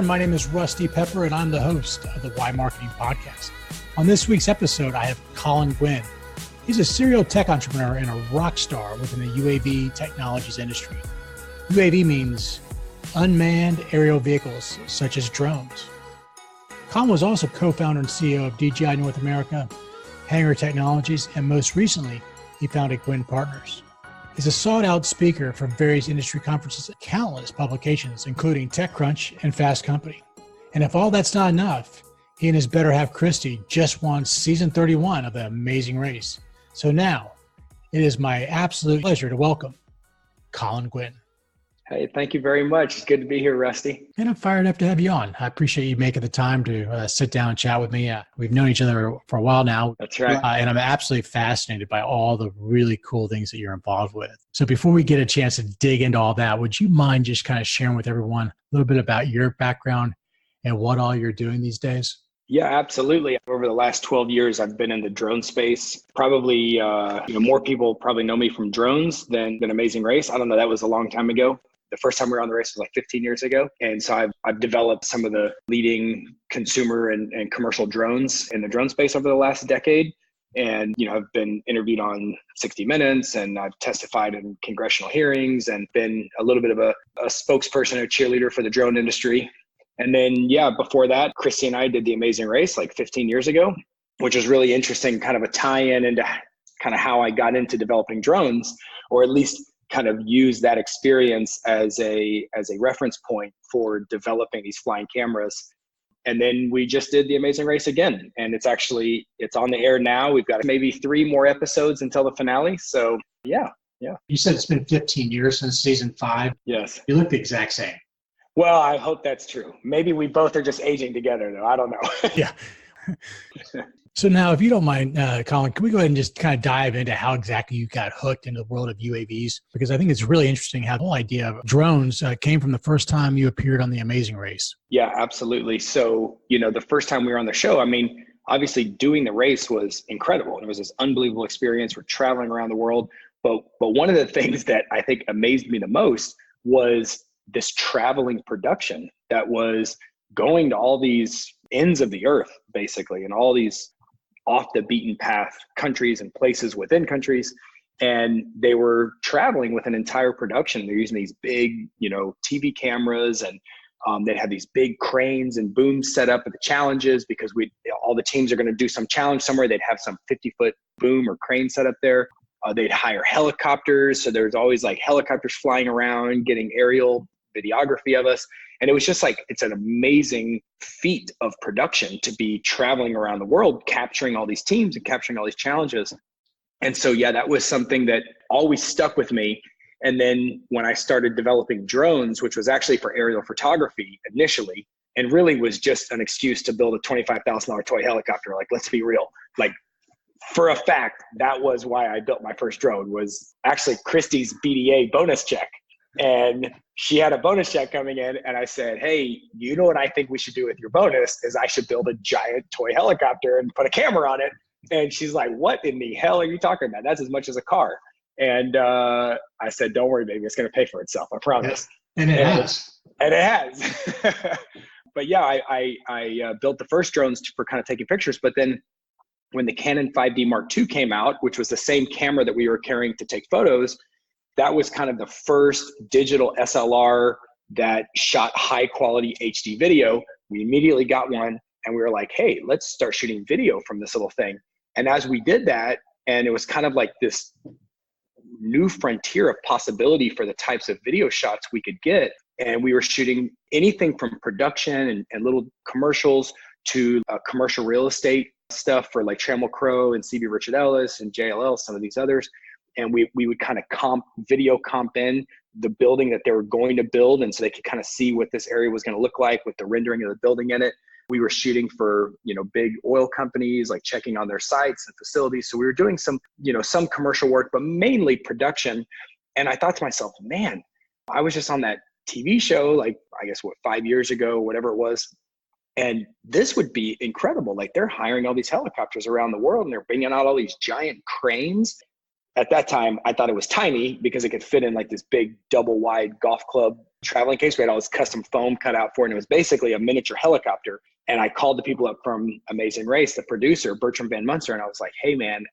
everyone. My name is Rusty Pepper, and I'm the host of the Why Marketing Podcast. On this week's episode, I have Colin Guinn. He's a serial tech entrepreneur and a rock star within the UAV technologies industry. UAV means unmanned aerial vehicles, such as drones. Colin was also co-founder and CEO of DJI North America, Hangar Technologies, and most recently, he founded Guinn Partners. He's a sought-out speaker for various industry conferences and countless publications, including TechCrunch and Fast Company. And if all that's not enough, he and his better half, Christy, just won season 31 of The Amazing Race. So now, it is my absolute pleasure to welcome Colin Guinn. Hey, thank you very much. It's good to be here, Rusty. And I'm fired up to have you on. I appreciate you making the time to sit down and chat with me. We've known each other for a while now. That's right. And I'm absolutely fascinated by all the really cool things that you're involved with. So before we get a chance to dig into all that, would you mind just kind of sharing with everyone a little bit about your background and what all you're doing these days? Yeah, absolutely. Over the last 12 years, I've been in the drone space. Probably, more people probably know me from drones than Amazing Race. I don't know. That was a long time ago. The first time we were on the race was like 15 years ago. And so I've developed some of the leading consumer and commercial drones in the drone space over the last decade. And, I've been interviewed on 60 Minutes and I've testified in congressional hearings and been a little bit of a spokesperson, a cheerleader for the drone industry. And then, before that, Christy and I did the Amazing Race like 15 years ago, which was really interesting, kind of a tie-in into kind of how I got into developing drones, or at least kind of use that experience as a reference point for developing these flying cameras. And then we just did the Amazing Race again. And it's on the air now. We've got maybe 3 more episodes until the finale. So yeah. You said it's been 15 years since season 5. Yes. You look the exact same. Well, I hope that's true. Maybe we both are just aging together though. I don't know. Yeah. So now, if you don't mind, Colin, can we go ahead and just kind of dive into how exactly you got hooked into the world of UAVs? Because I think it's really interesting how the whole idea of drones came from the first time you appeared on The Amazing Race. Yeah, absolutely. So, the first time we were on the show, obviously doing the race was incredible. It was this unbelievable experience. We're traveling around the world. But one of the things that I think amazed me the most was this traveling production that was going to all these ends of the earth, basically, and all these off the beaten path countries and places within countries. And they were traveling with an entire production. They're using these big, TV cameras, and they'd have these big cranes and booms set up at the challenges because all the teams are going to do some challenge somewhere. They'd have some 50-foot boom or crane set up there. They'd hire helicopters. So there's always like helicopters flying around, getting aerial videography of us. And it was just like, it's an amazing feat of production to be traveling around the world, capturing all these teams and capturing all these challenges. And so, that was something that always stuck with me. And then when I started developing drones, which was actually for aerial photography initially, and really was just an excuse to build a $25,000 toy helicopter. Like, let's be real. Like, for a fact, that was why I built my first drone, was actually Christy's BDA bonus check. And she had a bonus check coming in, and I said, hey, you know what I think we should do with your bonus is I should build a giant toy helicopter and put a camera on it. And she's like, what in the hell are you talking about? That's as much as a car. And I said, don't worry, baby. It's going to pay for itself. I promise. And it has. And it has. But I built the first drones for kind of taking pictures. But then when the Canon 5D Mark II came out, which was the same camera that we were carrying to take photos, that was kind of the first digital SLR that shot high quality HD video. We immediately got one, and we were like, hey, let's start shooting video from this little thing. And as we did that, and it was kind of like this new frontier of possibility for the types of video shots we could get. And we were shooting anything from production and little commercials to commercial real estate stuff for like Trammell Crow and CB Richard Ellis and JLL, some of these others. And we would kind of video comp in the building that they were going to build. And so they could kind of see what this area was going to look like with the rendering of the building in it. We were shooting for, big oil companies, like checking on their sites and facilities. So we were doing some commercial work, but mainly production. And I thought to myself, man, I was just on that TV show, like, I guess 5 years ago, whatever it was. And this would be incredible. Like, they're hiring all these helicopters around the world and they're bringing out all these giant cranes. At that time, I thought it was tiny because it could fit in like this big double wide golf club traveling case. We had all this custom foam cut out for it. And it was basically a miniature helicopter. And I called the people up from Amazing Race, the producer, Bertram Van Munster. And I was like, hey man,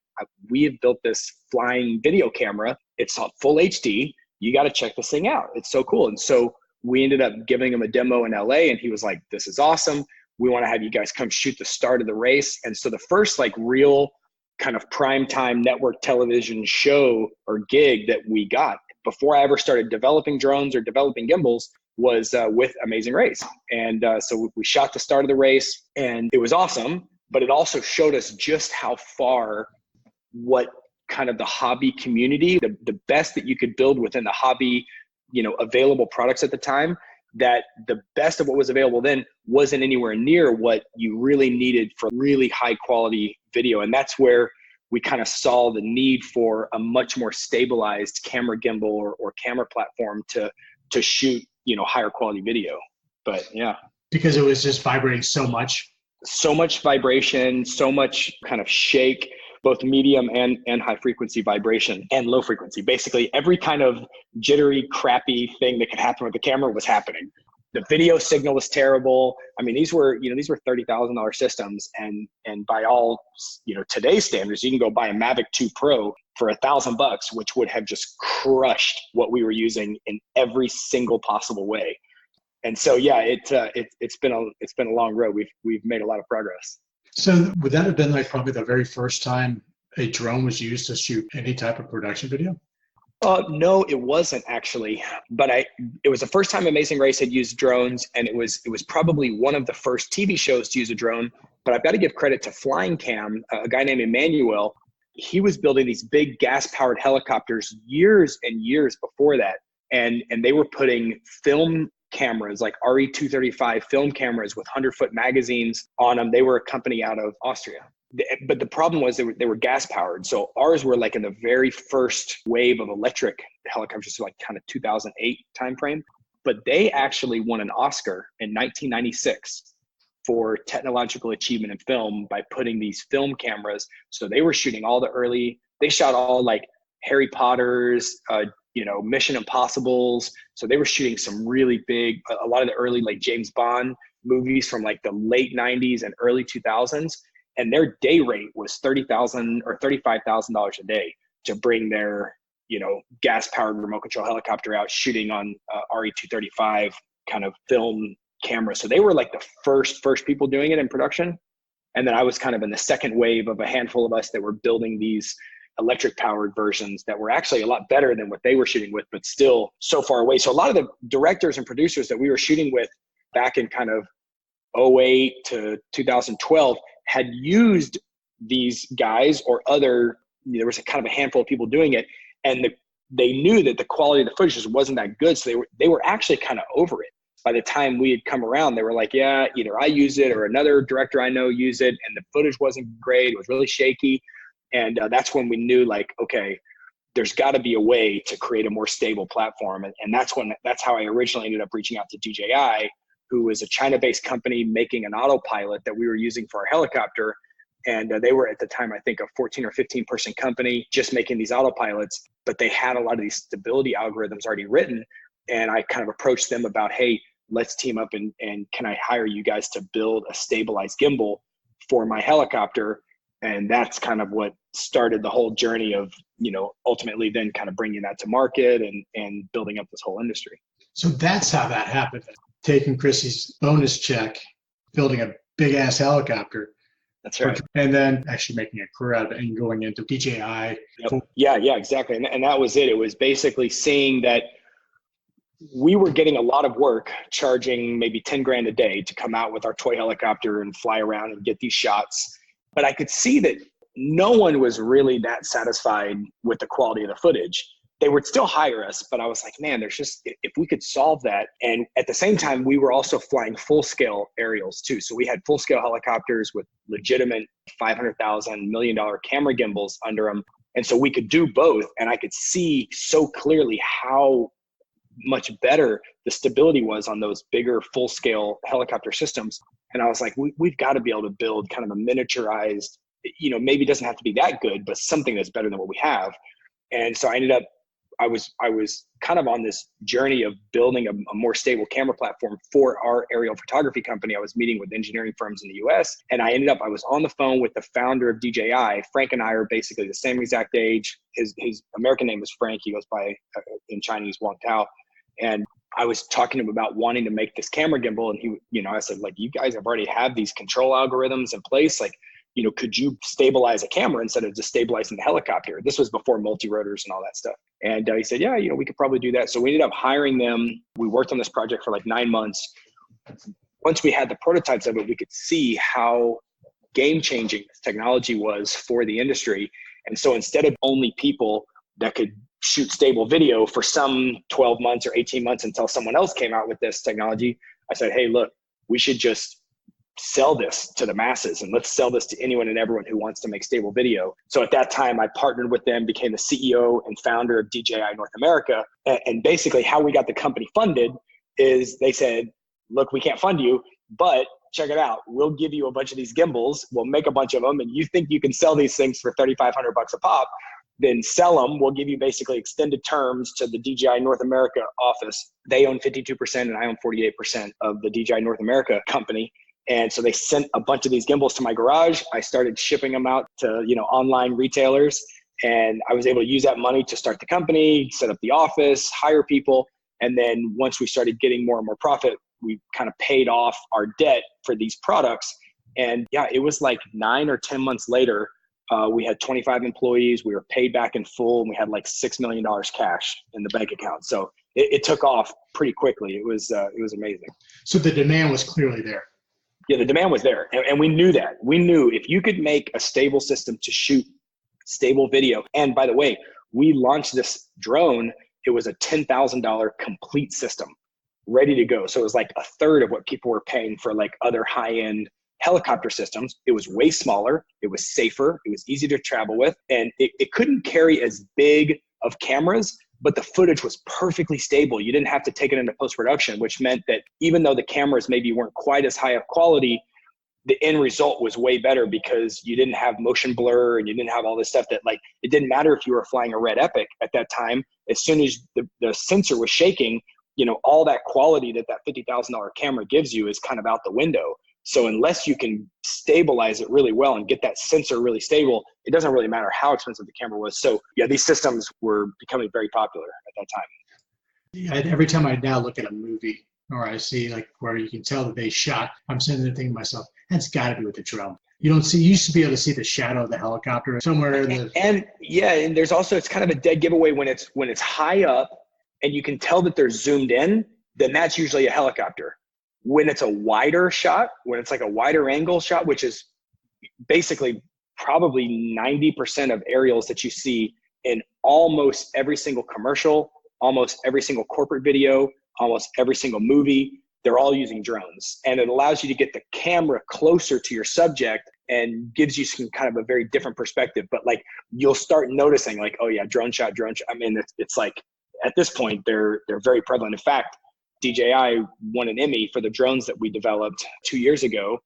we have built this flying video camera. It's full HD. You got to check this thing out. It's so cool. And so we ended up giving him a demo in LA, and he was like, this is awesome. We want to have you guys come shoot the start of the race. And so the first like real kind of primetime network television show or gig that we got before I ever started developing drones or developing gimbals was with Amazing Race. And so we shot the start of the race, and it was awesome, but it also showed us just how far what kind of the hobby community, the best that you could build within the hobby, available products at the time, that the best of what was available then wasn't anywhere near what you really needed for really high quality video. And that's where we kind of saw the need for a much more stabilized camera gimbal or camera platform to shoot, higher quality video. But yeah. Because it was just vibrating so much. So much vibration, so much kind of shake, both medium and high frequency vibration and low frequency. Basically every kind of jittery, crappy thing that could happen with the camera was happening. The video signal was terrible. I mean, these were $30,000 systems, and by all, today's standards, you can go buy a Mavic 2 Pro for $1,000, which would have just crushed what we were using in every single possible way. And so, yeah, it's been a long road. We've made a lot of progress. So would that have been like probably the very first time a drone was used to shoot any type of production video? No, it wasn't actually, but it was the first time Amazing Race had used drones, and it was probably one of the first TV shows to use a drone. But I've got to give credit to Flying Cam, a guy named Emmanuel. He was building these big gas-powered helicopters years and years before that, and they were putting film cameras like RE235 film cameras with 100-foot magazines on them. They were a company out of Austria. But the problem was they were gas powered. So ours were like in the very first wave of electric helicopters, so like kind of 2008 timeframe. But they actually won an Oscar in 1996 for technological achievement in film by putting these film cameras. So they were shooting they shot all like Harry Potter's, Mission Impossibles. So they were shooting some really big, a lot of the early like James Bond movies from like the late 90s and early 2000s. And their day rate was $30,000 or $35,000 a day to bring their, gas-powered remote control helicopter out shooting on RE235 kind of film camera. So they were like the first people doing it in production. And then I was kind of in the second wave of a handful of us that were building these electric-powered versions that were actually a lot better than what they were shooting with, but still so far away. So a lot of the directors and producers that we were shooting with back in kind of 2008 to 2012 had used these guys or there was a kind of a handful of people doing it, and they knew that the quality of the footage just wasn't that good. So they were actually kind of over it. By the time we had come around, they were like, yeah, either I use it or another director I know used it, and the footage wasn't great. It was really shaky. And that's when we knew like, okay, there's got to be a way to create a more stable platform. And that's how I originally ended up reaching out to DJI, who was a China-based company making an autopilot that we were using for our helicopter. And they were at the time, I think, a 14 or 15 person company just making these autopilots, but they had a lot of these stability algorithms already written. And I kind of approached them about, hey, let's team up and can I hire you guys to build a stabilized gimbal for my helicopter? And that's kind of what started the whole journey of, ultimately then kind of bringing that to market and building up this whole industry. So that's how that happened. Taking Chrissy's bonus check, building a big ass helicopter. That's right. And then actually making a career out of it and going into DJI. Yep. Yeah, exactly. And that was it. It was basically seeing that we were getting a lot of work, charging maybe 10 grand a day to come out with our toy helicopter and fly around and get these shots. But I could see that no one was really that satisfied with the quality of the footage. They would still hire us, but I was like, man, if we could solve that. And at the same time, we were also flying full scale aerials too. So we had full scale helicopters with legitimate $500,000 million camera gimbals under them. And so we could do both. And I could see so clearly how much better the stability was on those bigger full scale helicopter systems. And I was like, we've got to be able to build kind of a miniaturized, maybe it doesn't have to be that good, but something that's better than what we have. And so I ended up I was kind of on this journey of building a more stable camera platform for our aerial photography company. I was meeting with engineering firms in the US, and I was on the phone with the founder of DJI. Frank and I are basically the same exact age. His American name is Frank. He goes by in Chinese Wang Tao. And I was talking to him about wanting to make this camera gimbal. And he, I said, like, you guys have already had these control algorithms in place. Like, could you stabilize a camera instead of just stabilizing the helicopter? This was before multi-rotors and all that stuff. And he said, yeah, we could probably do that. So we ended up hiring them. We worked on this project for like 9 months. Once we had the prototypes of it, we could see how game-changing this technology was for the industry. And so instead of only people that could shoot stable video for some 12 months or 18 months until someone else came out with this technology, I said, hey, look, we should just sell this to the masses, and let's sell this to anyone and everyone who wants to make stable video. So at that time, I partnered with them, became the CEO and founder of DJI North America. And basically how we got the company funded is they said, look, we can't fund you, but check it out. We'll give you a bunch of these gimbals. We'll make a bunch of them. And you think you can sell these things for $3,500 a pop, then sell them. We'll give you basically extended terms to the DJI North America office. They own 52% and I own 48% of the DJI North America company. And so they sent a bunch of these gimbals to my garage. I started shipping them out to, online retailers. And I was able to use that money to start the company, set up the office, hire people. And then once we started getting more and more profit, we kind of paid off our debt for these products. And yeah, it was like 9 or 10 months later, we had 25 employees. We were paid back in full, and we had like $6 million cash in the bank account. So it took off pretty quickly. It was amazing. So the demand was clearly there. Yeah, the demand was there. And we knew that. We knew if you could make a stable system to shoot stable video. And by the way, we launched this drone. It was a $10,000 complete system ready to go. So it was like a third of what people were paying for like other high-end helicopter systems. It was way smaller. It was safer. It was easy to travel with. And it couldn't carry as big of cameras, but the footage was perfectly stable. You didn't have to take it into post-production, which meant that even though the cameras maybe weren't quite as high of quality, the end result was way better because you didn't have motion blur and you didn't have all this stuff that, like, it didn't matter if you were flying a Red Epic at that time. As soon as the sensor was shaking, all that quality that $50,000 camera gives you is kind of out the window. So unless you can stabilize it really well and get that sensor really stable, it doesn't really matter how expensive the camera was. So yeah, these systems were becoming very popular at that time. Yeah, every time I now look at a movie or I see like where you can tell that they shot, I'm sitting there thinking to myself, that's got to be with the drone. You used to be able to see the shadow of the helicopter somewhere. And there's also, it's kind of a dead giveaway when it's high up and you can tell that they're zoomed in, then that's usually a helicopter. When it's a wider shot, when it's like a wider angle shot, which is basically probably 90% of aerials that you see in almost every single commercial, almost every single corporate video, almost every single movie, they're all using drones. And it allows you to get the camera closer to your subject and gives you some kind of a very different perspective. But like, you'll start noticing like, oh yeah, drone shot. I mean, it's like, at this point, they're very prevalent. In fact, DJI won an Emmy for the drones that we developed 2 years ago,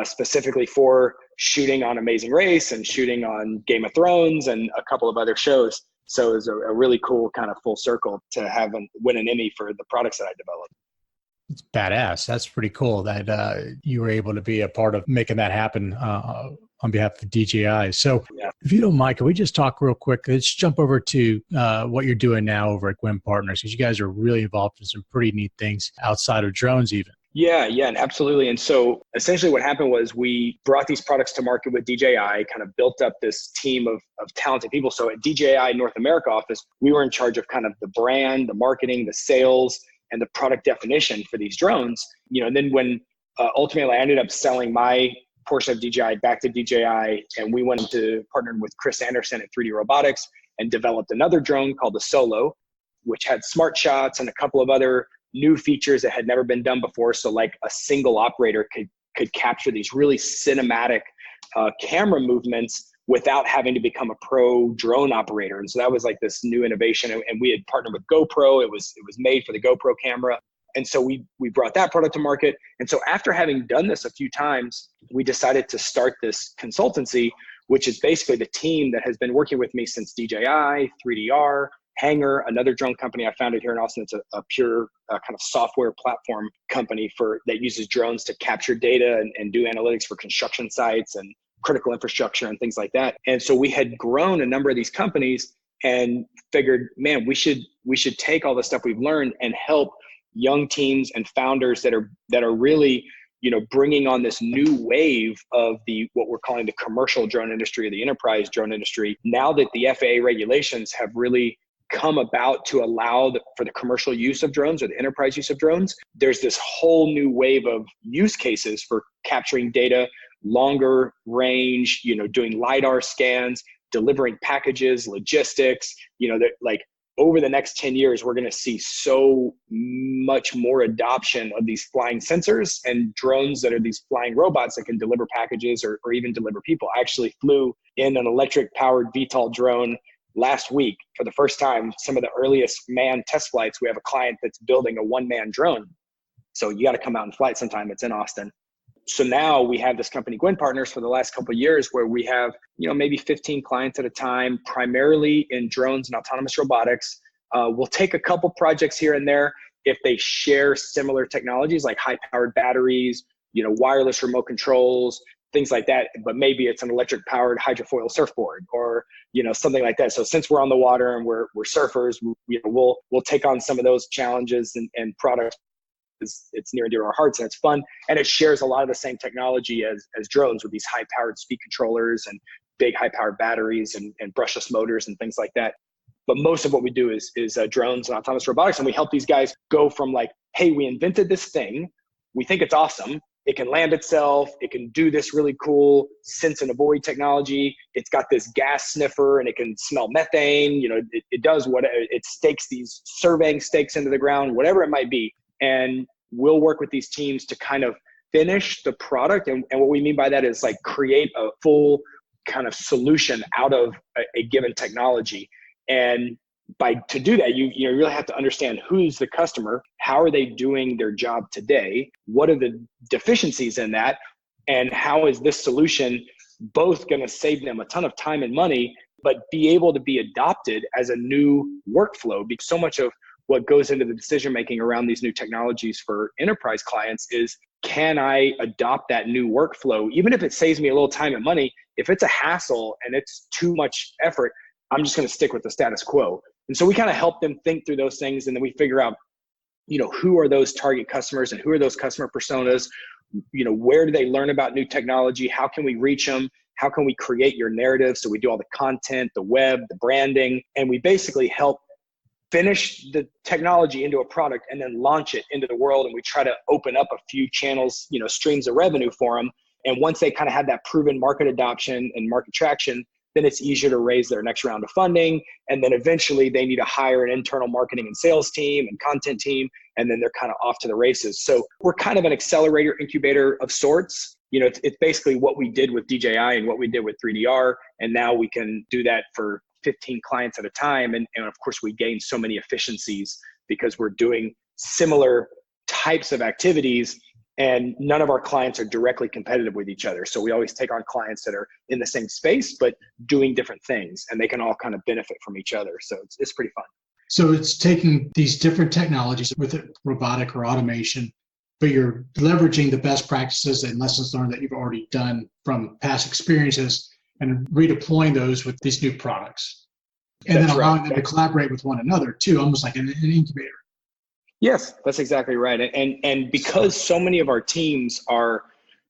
specifically for shooting on Amazing Race and shooting on Game of Thrones and a couple of other shows. So it was a really cool kind of full circle to win an Emmy for the products that I developed. It's badass. That's pretty cool that you were able to be a part of making that happen on behalf of DJI. So yeah. If you don't mind, can we just talk real quick? Let's jump over to what you're doing now over at Guinn Partners, because you guys are really involved in some pretty neat things outside of drones even. Yeah, and absolutely. And so essentially what happened was we brought these products to market with DJI, kind of built up this team of talented people. So at DJI North America office, we were in charge of kind of the brand, the marketing, the sales, and the product definition for these drones. And then when ultimately I ended up selling my portion of DJI back to DJI, and we went into partnering with Chris Anderson at 3D Robotics and developed another drone called the Solo, which had smart shots and a couple of other new features that had never been done before. So like a single operator could capture these really cinematic camera movements without having to become a pro drone operator. And so that was like this new innovation. And we had partnered with GoPro. It was made for the GoPro camera. And so we brought that product to market. And so after having done this a few times, we decided to start this consultancy, which is basically the team that has been working with me since DJI, 3DR, Hangar, another drone company I founded here in Austin. It's a pure kind of software platform company that uses drones to capture data and do analytics for construction sites and critical infrastructure and things like that. And so we had grown a number of these companies and figured, man, we should take all the stuff we've learned and help young teams and founders that are really, bringing on this new wave of what we're calling the commercial drone industry or the enterprise drone industry. Now that the FAA regulations have really come about to allow for the commercial use of drones or the enterprise use of drones, there's this whole new wave of use cases for capturing data, longer range, doing LiDAR scans, delivering packages, logistics, over the next 10 years, we're going to see so much more adoption of these flying sensors and drones that are these flying robots that can deliver packages or even deliver people. I actually flew in an electric powered VTOL drone last week for the first time, some of the earliest manned test flights. We have a client that's building a one-man drone. So you got to come out and fly it sometime. It's in Austin. So now we have this company, Guinn Partners, for the last couple of years where we have, maybe 15 clients at a time, primarily in drones and autonomous robotics. We'll take a couple projects here and there if they share similar technologies like high-powered batteries, wireless remote controls, things like that. But maybe it's an electric-powered hydrofoil surfboard or, something like that. So since we're on the water and we're surfers, we'll take on some of those challenges and products. It's near and dear to our hearts and it's fun. And it shares a lot of the same technology as drones with these high-powered speed controllers and big high-powered batteries and brushless motors and things like that. But most of what we do is drones and autonomous robotics. And we help these guys go from like, hey, we invented this thing. We think it's awesome. It can land itself. It can do this really cool sense and avoid technology. It's got this gas sniffer and it can smell methane. It does what it stakes these surveying stakes into the ground, whatever it might be. And we'll work with these teams to kind of finish the product. And what we mean by that is like create a full kind of solution out of a given technology. And to do that, you really have to understand who's the customer, how are they doing their job today, what are the deficiencies in that, and how is this solution both going to save them a ton of time and money, but be able to be adopted as a new workflow. Because so much of what goes into the decision-making around these new technologies for enterprise clients is, can I adopt that new workflow? Even if it saves me a little time and money, if it's a hassle and it's too much effort, I'm just going to stick with the status quo. And so we kind of help them think through those things. And then we figure out, who are those target customers and who are those customer personas? Where do they learn about new technology? How can we reach them? How can we create your narrative? So we do all the content, the web, the branding, and we basically help finish the technology into a product and then launch it into the world. And we try to open up a few channels, streams of revenue for them. And once they kind of have that proven market adoption and market traction, then it's easier to raise their next round of funding. And then eventually they need to hire an internal marketing and sales team and content team. And then they're kind of off to the races. So we're kind of an accelerator incubator of sorts. It's basically what we did with DJI and what we did with 3DR. And now we can do that for 15 clients at a time. And of course, we gain so many efficiencies because we're doing similar types of activities and none of our clients are directly competitive with each other. So we always take on clients that are in the same space, but doing different things, and they can all kind of benefit from each other. So it's pretty fun. So it's taking these different technologies with robotic or automation, but you're leveraging the best practices and lessons learned that you've already done from past experiences and redeploying those with these new products. And then allowing them to collaborate with one another too, almost like an incubator. Yes, that's exactly right. And because so many of our teams are,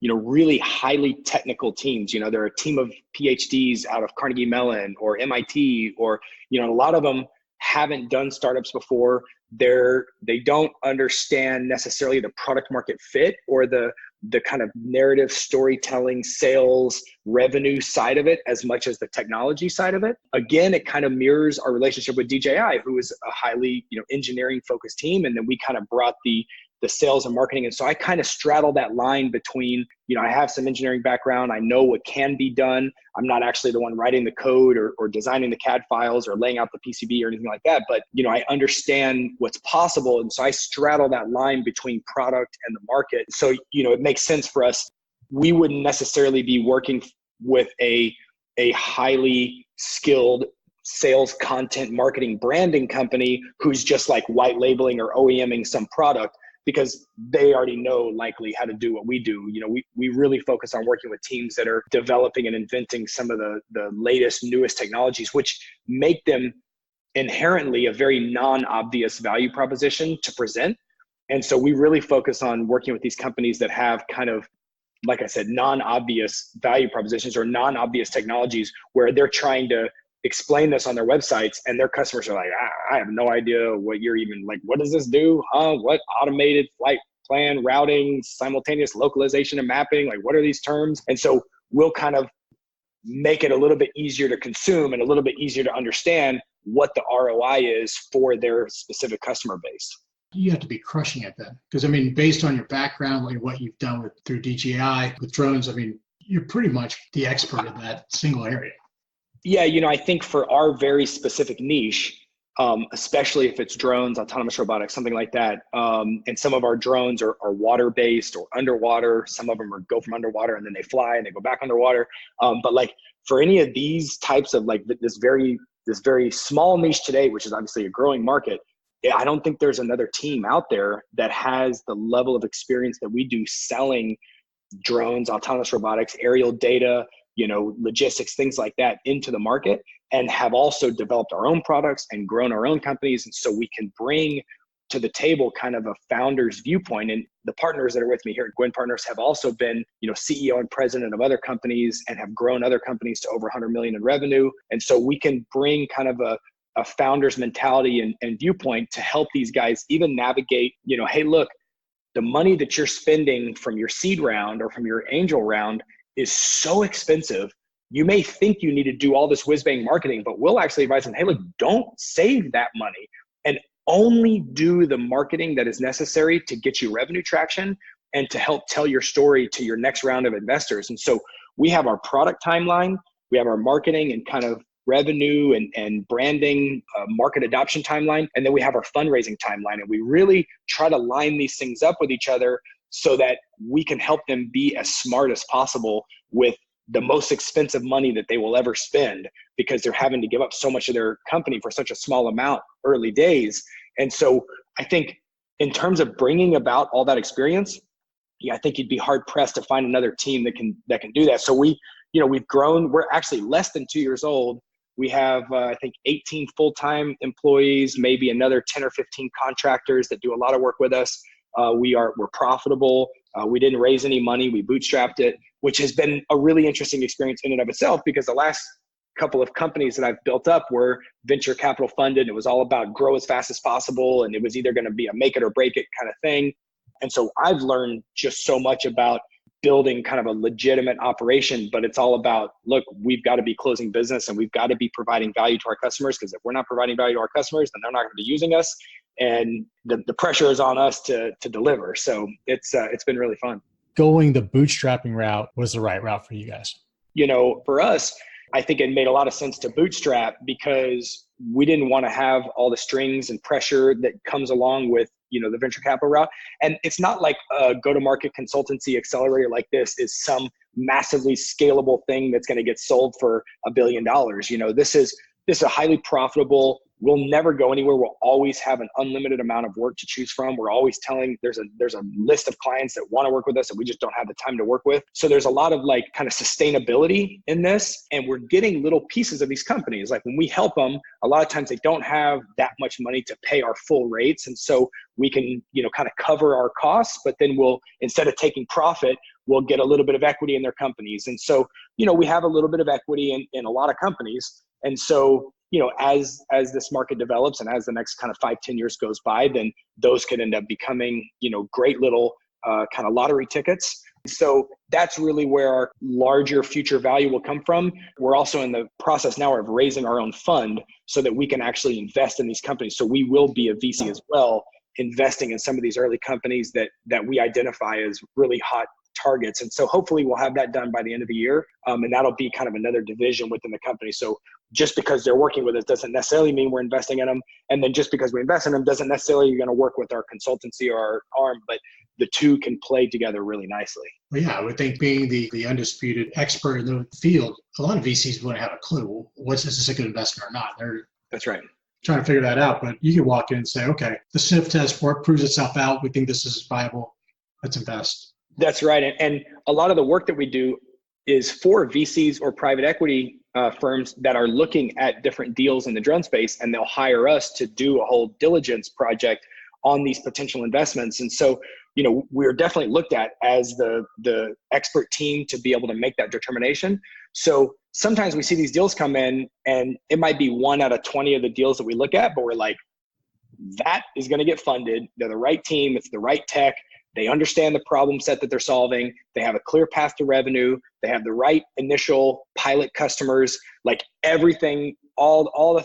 really highly technical teams, they're a team of PhDs out of Carnegie Mellon or MIT, or, a lot of them haven't done startups before. They don't understand necessarily the product market fit or the kind of narrative storytelling, sales, revenue side of it as much as the technology side of it. Again, it kind of mirrors our relationship with DJI, who is a highly, engineering focused team. And then we kind of brought the sales and marketing. And so I kind of straddle that line between, I have some engineering background. I know what can be done. I'm not actually the one writing the code or designing the CAD files or laying out the PCB or anything like that. But, I understand what's possible. And so I straddle that line between product and the market. So, it makes sense for us. We wouldn't necessarily be working with a highly skilled sales, content, marketing, branding company who's just like white labeling or OEMing some product, because they already know likely how to do what we do. We really focus on working with teams that are developing and inventing some of the latest, newest technologies, which make them inherently a very non-obvious value proposition to present. And so we really focus on working with these companies that have kind of, like I said, non-obvious value propositions or non-obvious technologies where they're trying to explain this on their websites and their customers are like, I have no idea what you're even like, what does this do? What automated flight plan routing, simultaneous localization and mapping? Like, what are these terms? And so we'll kind of make it a little bit easier to consume and a little bit easier to understand what the ROI is for their specific customer base. You have to be crushing it then. Because I mean, based on your background, like what you've done through DJI with drones, I mean, you're pretty much the expert in that single area. Yeah, I think for our very specific niche, especially if it's drones, autonomous robotics, something like that, and some of our drones are water-based or underwater. Some of them go from underwater and then they fly and they go back underwater. But like for any of these types of like this very small niche today, which is obviously a growing market, I don't think there's another team out there that has the level of experience that we do selling drones, autonomous robotics, aerial data, logistics, things like that into the market, and have also developed our own products and grown our own companies. And so we can bring to the table kind of a founder's viewpoint. And the partners that are with me here at Guinn Partners have also been, CEO and president of other companies and have grown other companies to over 100 million in revenue. And so we can bring kind of a founder's mentality and viewpoint to help these guys even navigate, hey, look, the money that you're spending from your seed round or from your angel round is so expensive. You may think you need to do all this whiz-bang marketing, but we'll actually advise them, hey, look, don't save that money and only do the marketing that is necessary to get you revenue traction and to help tell your story to your next round of investors. And so we have our product timeline, we have our marketing and kind of revenue and branding, market adoption timeline, and then we have our fundraising timeline. And we really try to line these things up with each other so that we can help them be as smart as possible with the most expensive money that they will ever spend, because they're having to give up so much of their company for such a small amount early days. And so I think in terms of bringing about all that experience, I think you'd be hard pressed to find another team that can do that. So we've grown. We're actually less than 2 years old. We have, I think, 18 full-time employees, maybe another 10 or 15 contractors that do a lot of work with us. We're profitable. We didn't raise any money. We bootstrapped it, which has been a really interesting experience in and of itself, because the last couple of companies that I've built up were venture capital funded. It was all about grow as fast as possible. And it was either going to be a make it or break it kind of thing. And so I've learned just so much about building kind of a legitimate operation, but it's all about, look, we've got to be closing business and we've got to be providing value to our customers, because if we're not providing value to our customers, then they're not going to be using us. And the pressure is on us to deliver. So it's been really fun. Going the bootstrapping route was the right route for you guys. For us, I think it made a lot of sense to bootstrap because we didn't want to have all the strings and pressure that comes along with, the venture capital route. And it's not like a go-to-market consultancy accelerator like this is some massively scalable thing that's going to get sold for $1 billion. This is a highly profitable. We'll never go anywhere. We'll always have an unlimited amount of work to choose from. We're always telling there's a list of clients that want to work with us that we just don't have the time to work with. So there's a lot of like kind of sustainability in this. And we're getting little pieces of these companies. Like when we help them, a lot of times they don't have that much money to pay our full rates. And so we can, kind of cover our costs, but then we'll, instead of taking profit, we'll get a little bit of equity in their companies. And so, we have a little bit of equity in a lot of companies. And so, as this market develops and as the next kind of 5-10 years goes by, then those could end up becoming, great little kind of lottery tickets. So that's really where our larger future value will come from. We're also in the process now of raising our own fund so that we can actually invest in these companies. So we will be a VC as well, investing in some of these early companies that we identify as really hot targets. And so hopefully we'll have that done by the end of the year. And that'll be kind of another division within the company. So just because they're working with us doesn't necessarily mean we're investing in them. And then just because we invest in them doesn't necessarily you're going to work with our consultancy or our arm, but the two can play together really nicely. Well, yeah, I would think being the undisputed expert in the field, a lot of VCs wouldn't have a clue. What's this a good investment or not? That's right. Trying to figure that out, but you can walk in and say, okay, the sniff test proves itself out. We think this is viable. Let's invest. That's right. And a lot of the work that we do is for VCs or private equity firms that are looking at different deals in the drone space, and they'll hire us to do a whole diligence project on these potential investments. And so, we're definitely looked at as the expert team to be able to make that determination. So sometimes we see these deals come in and it might be 1 out of 20 of the deals that we look at, but we're like, that is going to get funded. They're the right team. It's the right tech. They understand the problem set that they're solving. They have a clear path to revenue. They have the right initial pilot customers, like everything, all the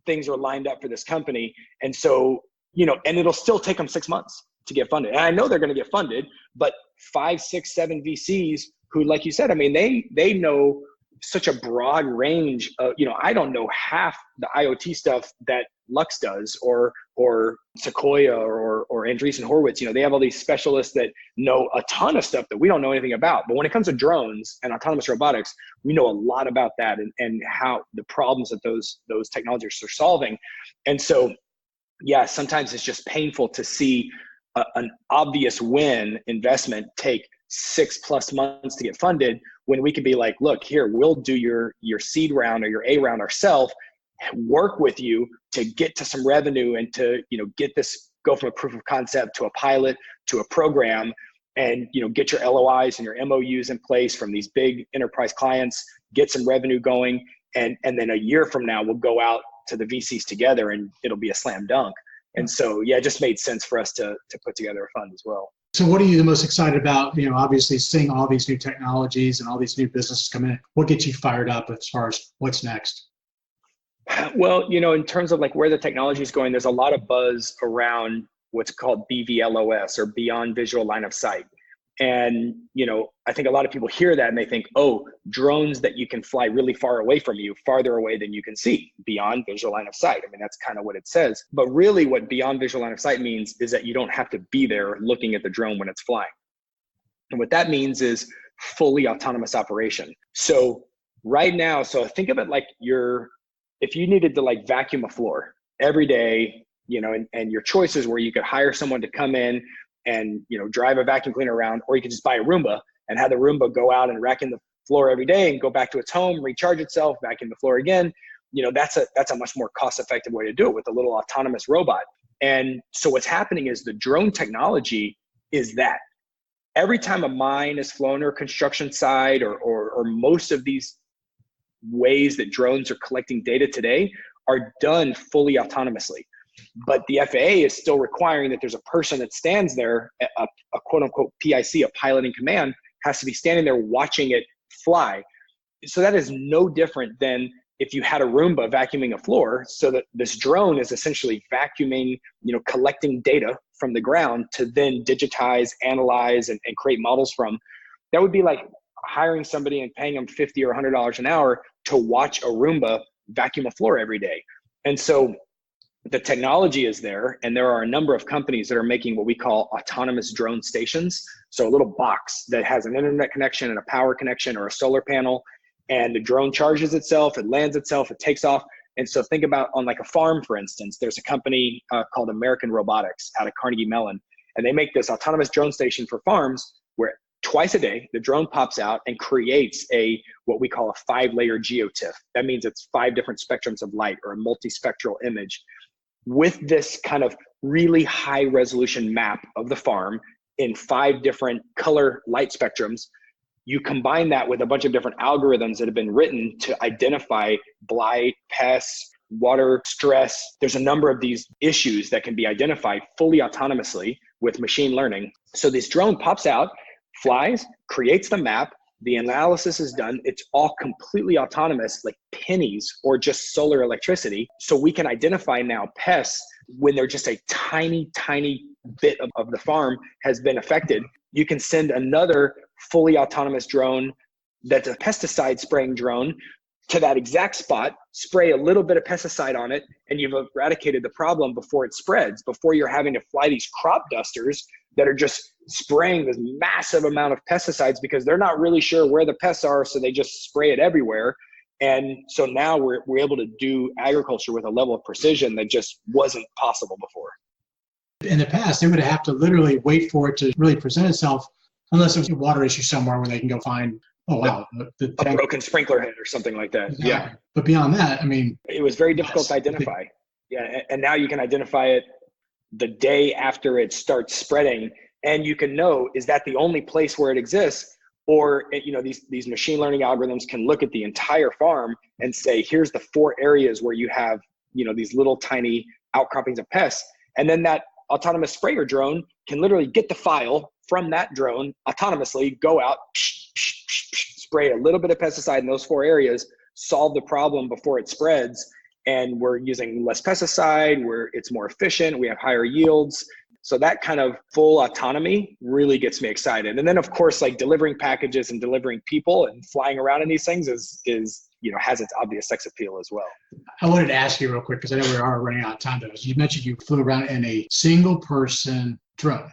things are lined up for this company. And so, and it'll still take them 6 months to get funded. And I know they're going to get funded, but 5, 6, 7 VCs who, like you said, I mean, they know such a broad range of, I don't know half the IoT stuff that Lux does or Sequoia or Andreessen Horowitz. They have all these specialists that know a ton of stuff that we don't know anything about. But when it comes to drones and autonomous robotics, we know a lot about that and how the problems that those technologies are solving. And so, yeah, sometimes it's just painful to see an obvious win investment take 6+ months to get funded when we could be like, look, here, we'll do your seed round or your A round ourselves, work with you to get to some revenue and to, get this, go from a proof of concept to a pilot to a program and, get your LOIs and your MOUs in place from these big enterprise clients, get some revenue going. And then a year from now, we'll go out to the VCs together and it'll be a slam dunk. And so, yeah, it just made sense for us to put together a fund as well. So what are you the most excited about, obviously seeing all these new technologies and all these new businesses come in? What gets you fired up as far as what's next? Well, in terms of like where the technology is going, there's a lot of buzz around what's called BVLOS or beyond visual line of sight. And, I think a lot of people hear that and they think, oh, drones that you can fly really far away from you, farther away than you can see, beyond visual line of sight. I mean, that's kind of what it says. But really what beyond visual line of sight means is that you don't have to be there looking at the drone when it's flying. And what that means is fully autonomous operation. So right now, think of it like if you needed to like vacuum a floor every day, and your choices where you could hire someone to come in and, drive a vacuum cleaner around, or you could just buy a Roomba and have the Roomba go out and vacuum the floor every day and go back to its home, recharge itself, vacuum the floor again. That's a much more cost-effective way to do it with a little autonomous robot. And so what's happening is the drone technology is that every time a mine is flown or construction site or most of these ways that drones are collecting data today are done fully autonomously. But the FAA is still requiring that there's a person that stands there, a quote unquote PIC, a pilot in command, has to be standing there watching it fly. So that is no different than if you had a Roomba vacuuming a floor, so that this drone is essentially vacuuming, collecting data from the ground to then digitize, analyze, and create models from. That would be like hiring somebody and paying them $50 or $100 an hour to watch a Roomba vacuum a floor every day. And so the technology is there, and there are a number of companies that are making what we call autonomous drone stations. So a little box that has an internet connection and a power connection or a solar panel, and the drone charges itself, it lands itself, it takes off. And so think about on like a farm, for instance, there's a company called American Robotics out of Carnegie Mellon, and they make this autonomous drone station for farms where twice a day, the drone pops out and creates what we call a 5-layer geotiff. That means it's 5 different spectrums of light or a multispectral image with this kind of really high resolution map of the farm in 5 different color light spectrums. You combine that with a bunch of different algorithms that have been written to identify blight, pests, water stress. There's a number of these issues that can be identified fully autonomously with machine learning. So this drone pops out, flies, creates the map, the analysis is done. It's all completely autonomous, like pennies or just solar electricity. So we can identify now pests when they're just a tiny, tiny bit of the farm has been affected. You can send another fully autonomous drone that's a pesticide spraying drone to that exact spot, spray a little bit of pesticide on it, and you've eradicated the problem before it spreads, before you're having to fly these crop dusters that are just spraying this massive amount of pesticides because they're not really sure where the pests are, so they just spray it everywhere. And so now we're able to do agriculture with a level of precision that just wasn't possible before. In the past, they would have to literally wait for it to really present itself, unless it was a water issue somewhere where they can go find, a broken sprinkler head or something like that. Exactly. Yeah. But beyond that, I mean, it was very difficult to identify. Yeah. And now you can identify it the day after it starts spreading, and you can know, is that the only place where it exists? Or, these machine learning algorithms can look at the entire farm and say, here's the 4 areas where you have, these little tiny outcroppings of pests. And then that autonomous sprayer drone can literally get the file from that drone autonomously, go out, spray a little bit of pesticide in those 4 areas, solve the problem before it spreads. And we're using less pesticide, where it's more efficient, we have higher yields. So that kind of full autonomy really gets me excited. And then of course, like delivering packages and delivering people and flying around in these things is has its obvious sex appeal as well. I wanted to ask you real quick, because I know we are running out of time though. You mentioned you flew around in a single person drone.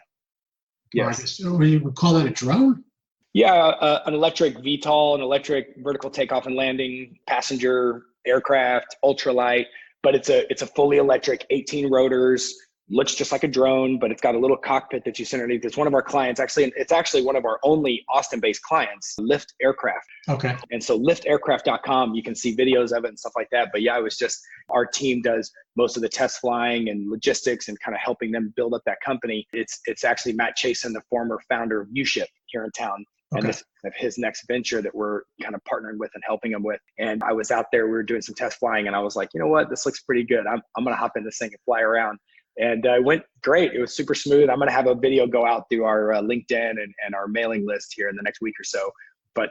Yes. So we would call that a drone? Yeah, an electric VTOL, an electric vertical takeoff and landing passenger aircraft, ultralight, but it's a fully electric, 18 rotors, looks just like a drone, but it's got a little cockpit that you sit underneath. It's one of our clients, it's actually one of our only Austin-based clients, Lift Aircraft. Okay. And so liftaircraft.com, you can see videos of it and stuff like that. But yeah, it was just, our team does most of the test flying and logistics and kind of helping them build up that company. It's actually Matt Chasen, the former founder of UShip here in town. Okay. And this is his next venture that we're kind of partnering with and helping him with. And I was out there, we were doing some test flying, and I was like, you know what, this looks pretty good. I'm going to hop in this thing and fly around. And it went great. It was super smooth. I'm going to have a video go out through our LinkedIn and our mailing list here in the next week or so. But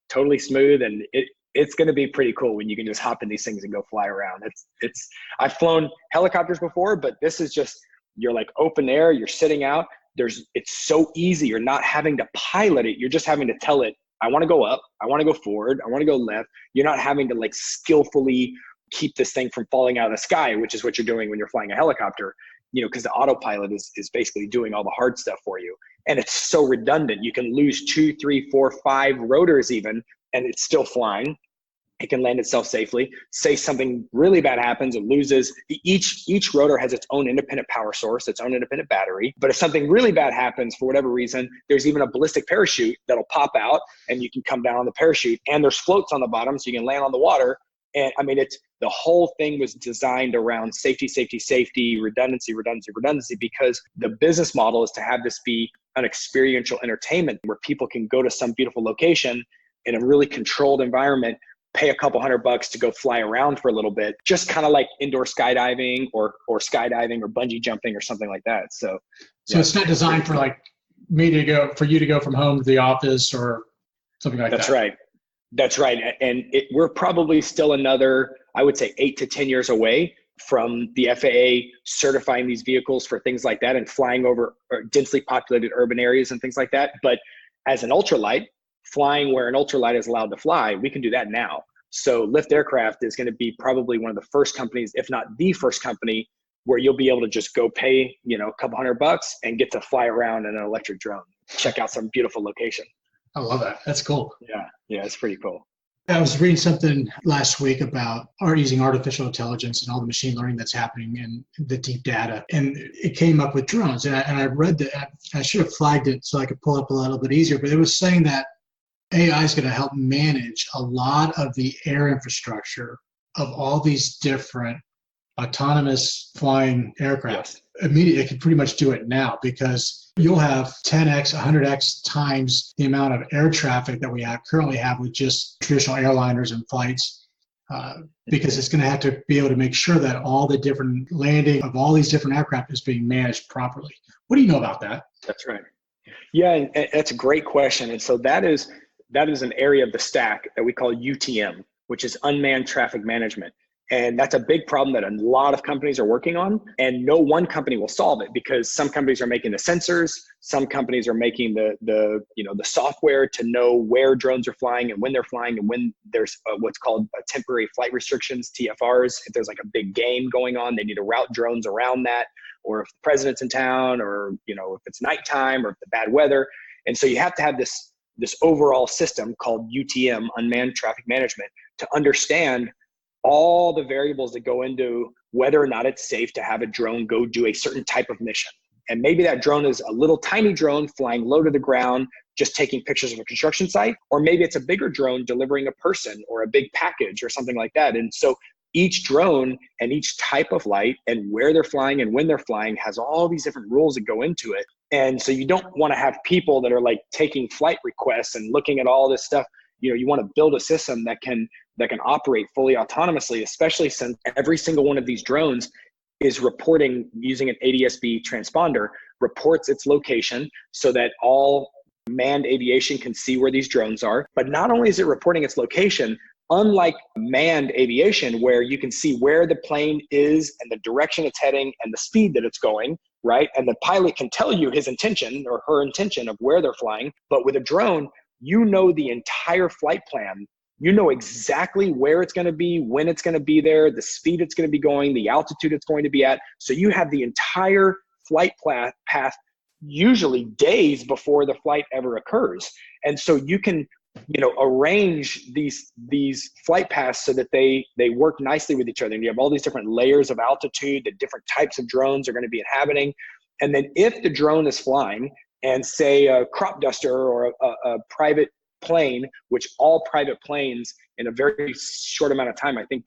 totally smooth, and it's going to be pretty cool when you can just hop in these things and go fly around. I've flown helicopters before, but this is just, you're like open air, you're sitting out. It's so easy. You're not having to pilot it. You're just having to tell it, I want to go up, I want to go forward, I want to go left. You're not having to like skillfully keep this thing from falling out of the sky, which is what you're doing when you're flying a helicopter, because the autopilot is basically doing all the hard stuff for you. And it's so redundant. You can lose 2, 3, 4, 5 rotors even, and it's still flying. It can land itself safely. Say something really bad happens, it loses. Each rotor has its own independent power source, its own independent battery. But if something really bad happens for whatever reason, there's even a ballistic parachute that'll pop out and you can come down on the parachute. And there's floats on the bottom so you can land on the water. And I mean, the whole thing was designed around safety, redundancy, because the business model is to have this be an experiential entertainment where people can go to some beautiful location in a really controlled environment, pay a couple $100 to go fly around for a little bit, just kind of like indoor skydiving or skydiving or bungee jumping or something like that. So it's not designed for like for you to go from home to the office or something like that. That's right. And we're probably still another, I would say 8 to 10 years away from the FAA certifying these vehicles for things like that and flying over densely populated urban areas and things like that. But as an ultralight, flying where an ultralight is allowed to fly, we can do that now. So Lift Aircraft is going to be probably one of the first companies, if not the first company, where you'll be able to just go pay, a couple $100 and get to fly around in an electric drone, check out some beautiful location. I love that. That's cool. Yeah, it's pretty cool. I was reading something last week about using artificial intelligence and all the machine learning that's happening in the deep data. And it came up with drones. And I read that, I should have flagged it so I could pull up a little bit easier, but it was saying that AI is going to help manage a lot of the air infrastructure of all these different autonomous flying aircraft. Yes. Immediately, it can pretty much do it now because you'll have 10x, 100x times the amount of air traffic that we currently have with just traditional airliners and flights, because it's going to have to be able to make sure that all the different landing of all these different aircraft is being managed properly. What do you know about that? That's right. Yeah, and that's a great question. And so that is an area of the stack that we call UTM, which is unmanned traffic management. And that's a big problem that a lot of companies are working on. And no one company will solve it, because some companies are making the sensors, some companies are making the software to know where drones are flying and when they're flying, and when there's what's called temporary flight restrictions, TFRs. If there's like a big game going on, they need to route drones around that, or if the president's in town, or if it's nighttime, or if the bad weather. And so you have to have this overall system called UTM, unmanned traffic management, to understand all the variables that go into whether or not it's safe to have a drone go do a certain type of mission. And maybe that drone is a little tiny drone flying low to the ground, just taking pictures of a construction site, or maybe it's a bigger drone delivering a person or a big package or something like that. And so each drone and each type of flight and where they're flying and when they're flying has all these different rules that go into it. And so you don't want to have people that are like taking flight requests and looking at all this stuff. You want to build a system that can operate fully autonomously, especially since every single one of these drones is reporting using an ADS-B transponder, reports its location so that all manned aviation can see where these drones are. But not only is it reporting its location, unlike manned aviation, where you can see where the plane is and the direction it's heading and the speed that it's going, right? And the pilot can tell you his intention or her intention of where they're flying. But with a drone, you know the entire flight plan. You know exactly where it's going to be, when it's going to be there, the speed it's going to be going, the altitude it's going to be at. So you have the entire flight path, usually days before the flight ever occurs. And so you can, arrange these flight paths so that they work nicely with each other. And you have all these different layers of altitude that different types of drones are going to be inhabiting. And then if the drone is flying, and say a crop duster or a private plane, which all private planes in a very short amount of time, I think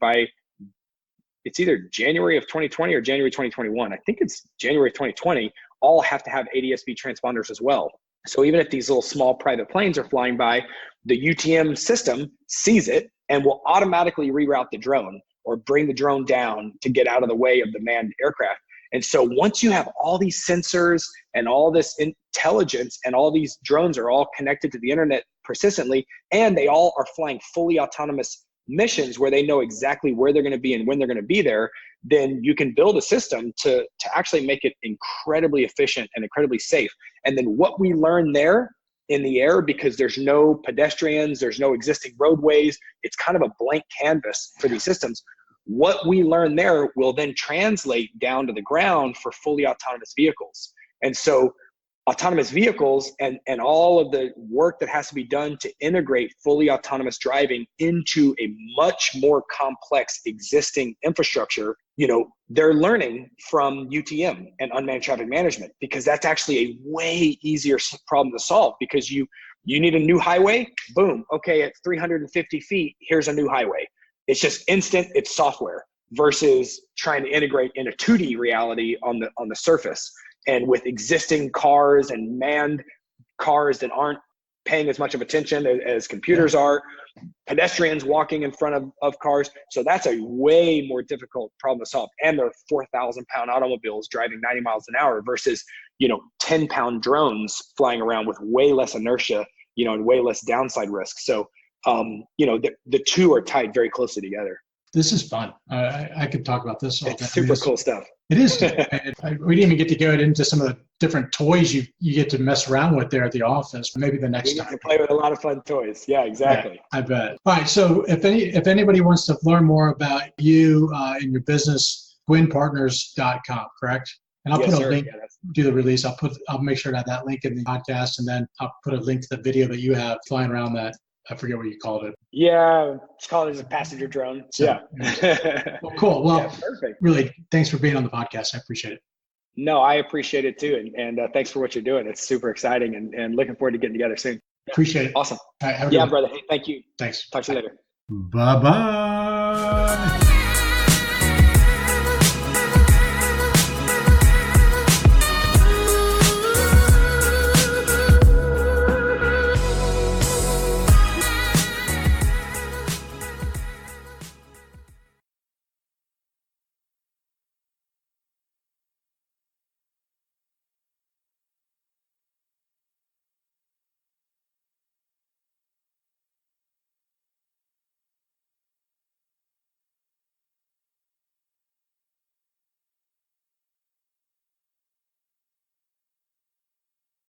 it's either January of 2020 or January 2021. I think it's January 2020, all have to have ADS-B transponders as well. So even if these little small private planes are flying by, the UTM system sees it and will automatically reroute the drone or bring the drone down to get out of the way of the manned aircraft. And so once you have all these sensors and all this intelligence and all these drones are all connected to the internet persistently, and they all are flying fully autonomous missions where they know exactly where they're going to be and when they're going to be there, then you can build a system to actually make it incredibly efficient and incredibly safe. And then what we learn there in the air, because there's no pedestrians, there's no existing roadways, it's kind of a blank canvas for these systems. What we learn there will then translate down to the ground for fully autonomous vehicles. And so autonomous vehicles and all of the work that has to be done to integrate fully autonomous driving into a much more complex existing infrastructure, they're learning from UTM and unmanned traffic management, because that's actually a way easier problem to solve, because you need a new highway, boom, okay, at 350 feet, here's a new highway. It's just instant, it's software, versus trying to integrate in a 2D reality on the surface. And with existing cars and manned cars that aren't paying as much of attention as computers are, pedestrians walking in front of cars. So that's a way more difficult problem to solve. And they're 4,000-pound automobiles driving 90 miles an hour versus, 10-pound drones flying around with way less inertia, and way less downside risk. So, the two are tied very closely together. This is fun. I could talk about this all day. It's super cool stuff. It is. We didn't even get to go into some of the different toys you get to mess around with there at the office. Maybe the next time. We get to play with a lot of fun toys. Yeah, exactly. Yeah, I bet. All right. So if anybody wants to learn more about you and your business, GuinnPartners.com, correct? And I'll put a link to the release. I'll make sure to have that link in the podcast, and then I'll put a link to the video that you have flying around that. I forget what you called it. Yeah, it's called as a passenger drone. So, yeah. Well, cool. Well, perfect. Really, thanks for being on the podcast. I appreciate it. No, I appreciate it too. And thanks for what you're doing. It's super exciting and looking forward to getting together soon. Yeah. Appreciate it. Awesome. All right, brother. Hey, thank you. Thanks. Talk to you later. Bye-bye.